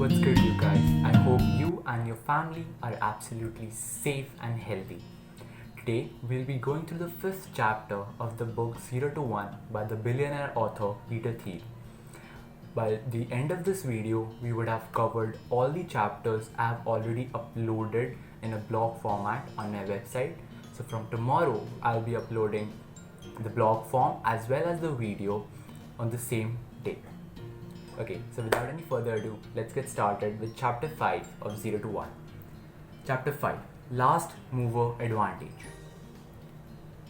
What's good, you guys? I hope you and your family are absolutely safe and healthy. Today, we'll be going through the fifth chapter of the book 0 to 1 by the billionaire author Peter Thiel. By the end of this video, we would have covered all the chapters I have already uploaded in a blog format on my website. So from tomorrow, I'll be uploading the blog form as well as the video on the same day. Okay, so without any further ado, let's get started with chapter 5 of 0 to 1. Chapter 5, Last Mover Advantage.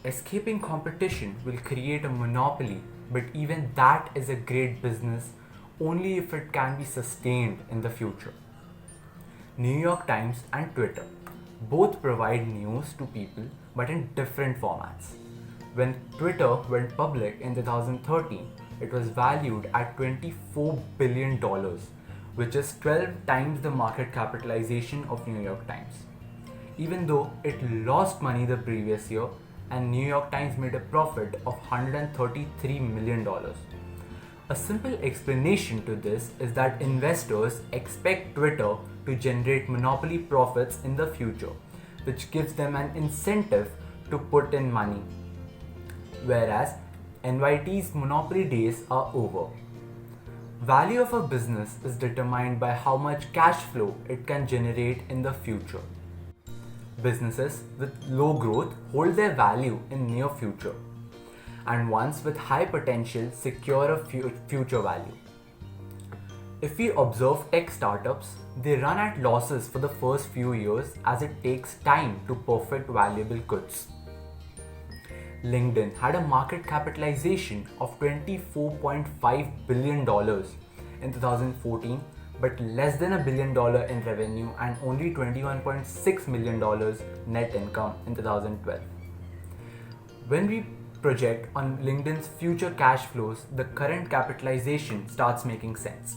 Escaping competition will create a monopoly, but even that is a great business only if it can be sustained in the future. New York Times and Twitter both provide news to people but in different formats. When Twitter went public in 2013, it was valued at $24 billion, which is 12 times the market capitalization of New York Times. Even though it lost money the previous year, and New York Times made a profit of $133 million. A simple explanation to this is that investors expect Twitter to generate monopoly profits in the future, which gives them an incentive to put in money. Whereas NYT's monopoly days are over. Value of a business is determined by how much cash flow it can generate in the future. Businesses with low growth hold their value in near future, and ones with high potential secure a future value. If we observe tech startups, they run at losses for the first few years as it takes time to perfect valuable goods. LinkedIn had a market capitalization of $24.5 billion in 2014, but less than $1 billion in revenue and only $21.6 million net income in 2012. When we project on LinkedIn's future cash flows, the current capitalization starts making sense.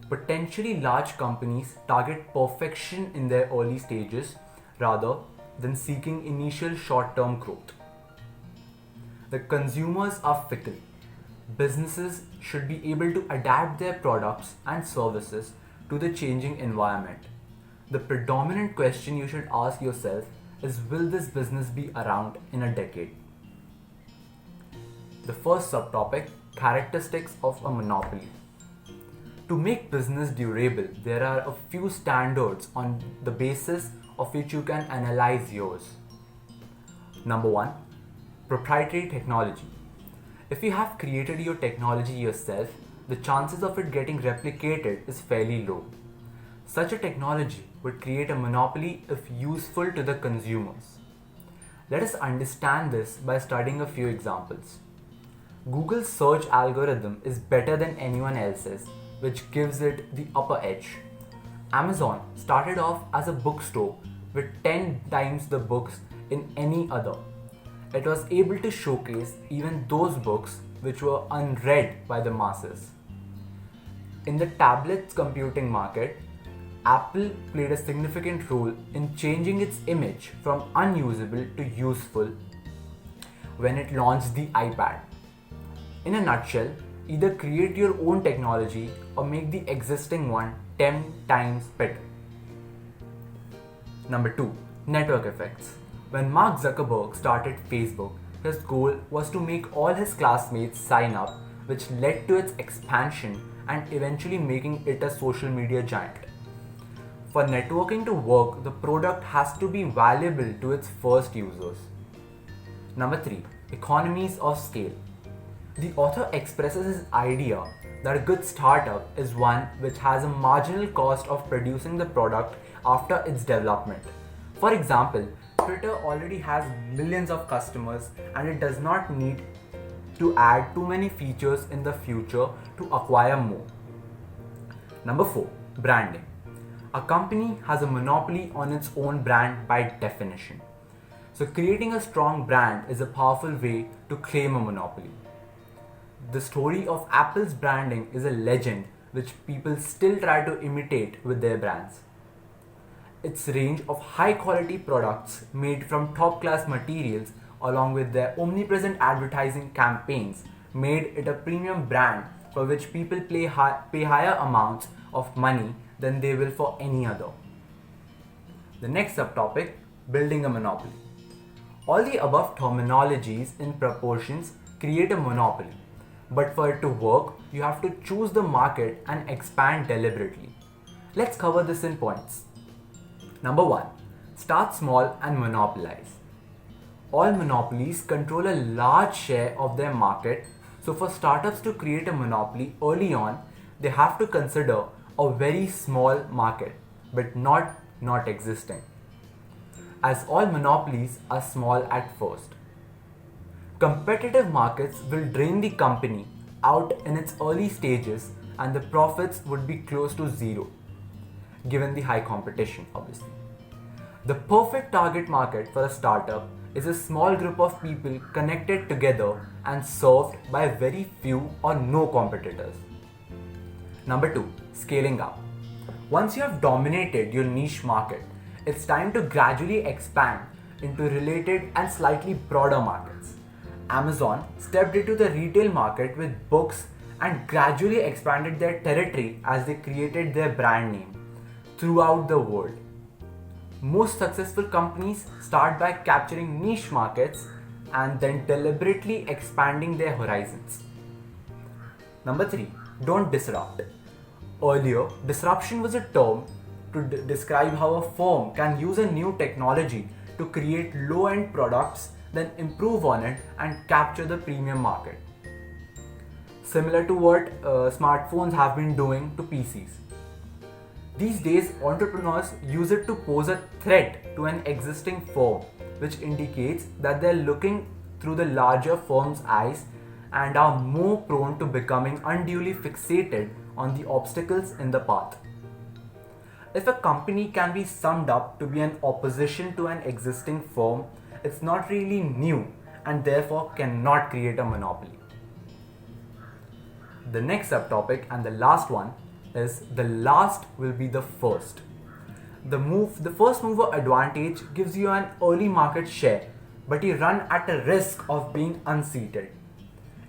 Potentially large companies target perfection in their early stages rather than seeking initial short-term growth. The consumers are fickle. Businesses should be able to adapt their products and services to the changing environment. The predominant question you should ask yourself is, will this business be around in a decade? The first subtopic, characteristics of a monopoly. To make business durable, there are a few standards on the basis of which you can analyze yours. Number 1. Proprietary technology. If you have created your technology yourself, the chances of it getting replicated is fairly low. Such a technology would create a monopoly if useful to the consumers. Let us understand this by studying a few examples. Google's search algorithm is better than anyone else's, which gives it the upper edge. Amazon started off as a bookstore with 10 times the books in any other. It was able to showcase even those books which were unread by the masses. In the tablets computing market, Apple played a significant role in changing its image from unusable to useful when it launched the iPad. In a nutshell, either create your own technology or make the existing one 10 times better. Number 2. Network effects. When Mark Zuckerberg started Facebook, his goal was to make all his classmates sign up, which led to its expansion and eventually making it a social media giant. For networking to work, the product has to be valuable to its first users. Number 3. Economies of scale. The author expresses his idea that a good startup is one which has a marginal cost of producing the product after its development. For example, Twitter already has millions of customers and it does not need to add too many features in the future to acquire more. Number 4. Branding. A company has a monopoly on its own brand by definition. So creating a strong brand is a powerful way to claim a monopoly. The story of Apple's branding is a legend which people still try to imitate with their brands. Its range of high quality products made from top class materials along with their omnipresent advertising campaigns made it a premium brand for which people pay higher amounts of money than they will for any other. The next subtopic, building a monopoly. All the above terminologies in proportions create a monopoly, but for it to work, you have to choose the market and expand deliberately. Let's cover this in points. Number 1. Start small and monopolize. All monopolies control a large share of their market, so for startups to create a monopoly early on, they have to consider a very small market, but not existing, as all monopolies are small at first. Competitive markets will drain the company out in its early stages and the profits would be close to zero, given the high competition, obviously. The perfect target market for a startup is a small group of people connected together and served by very few or no competitors. Number 2. Scaling up. Once you have dominated your niche market, it's time to gradually expand into related and slightly broader markets. Amazon stepped into the retail market with books and gradually expanded their territory as they created their brand name throughout the world. Most successful companies start by capturing niche markets and then deliberately expanding their horizons. Number 3. Don't disrupt. Earlier, disruption was a term to describe how a firm can use a new technology to create low-end products, then improve on it and capture the premium market. Similar to what smartphones have been doing to PCs. These days, entrepreneurs use it to pose a threat to an existing firm, which indicates that they're looking through the larger firm's eyes and are more prone to becoming unduly fixated on the obstacles in the path. If a company can be summed up to be an opposition to an existing firm, it's not really new and therefore cannot create a monopoly. The next subtopic and the last one is the last will be the first. The first mover advantage gives you an early market share, but you run at a risk of being unseated.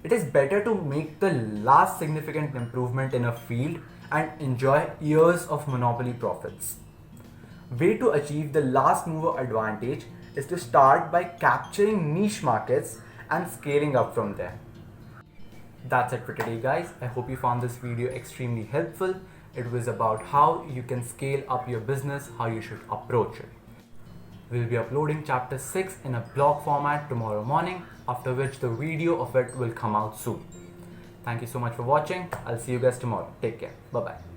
It is better to make the last significant improvement in a field and enjoy years of monopoly profits. Way to achieve the last mover advantage is to start by capturing niche markets and scaling up from there. That's it for today, guys. I hope you found this video extremely helpful. It was about how you can scale up your business, how you should approach it. We'll be uploading chapter 6 in a blog format tomorrow morning, after which the video of it will come out soon. Thank you so much for watching. I'll see you guys tomorrow. Take care. Bye-bye.